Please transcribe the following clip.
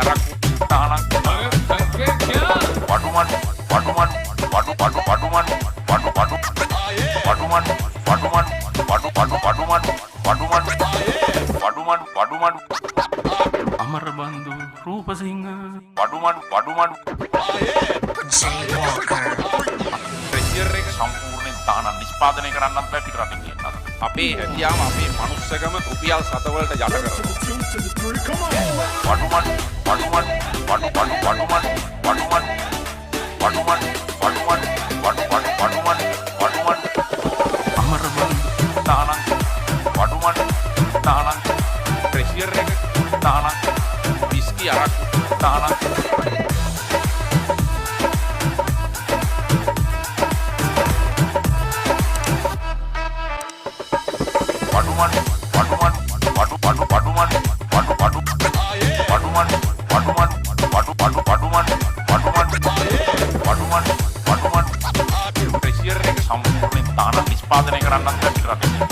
අරක්කු තානක් වඩුමන් වඩුමන් වඩු වඩු වඩුමන් වඩු වඩු වඩුමන් වඩුමන් වඩු වඩු වඩුමන් වඩුමන් වඩුමන් වඩුමන් අමරබන්දු Rupasinghe වඩුමන් වඩුමන් pressure එක සම්පූර්ණයෙන් තාන නිෂ්පාදනය කරන්නත් බෑ පිට රටින් කියනවා. අපේ හැදියාම අපේ මනුස්සකම රුපියල් 7 වලට යට කරනවා. වඩුමන් වඩුමන් වඩු වඩු වඩුමන් වඩුමන් වඩුමන් වඩුමන් වඩු වඩු වඩුමන් වඩුමන් අමරබන්දු තාන වඩුමන් තාන ප්‍රෙෂර් එක තාන විස්කි අරක්කු තාන වඩුමන් වඩුමන් වඩු වඩු වඩුමන් වඩු වඩු වඩුමන් වඩුමන් වඩු වඩු වඩුමන් වඩුමන් වඩුමන් වඩුමන් ප්‍රෙෂර් එක සම්පූර්ණයෙන් තාන නිෂ්පාදනය කරන්නත් බැරි රටේ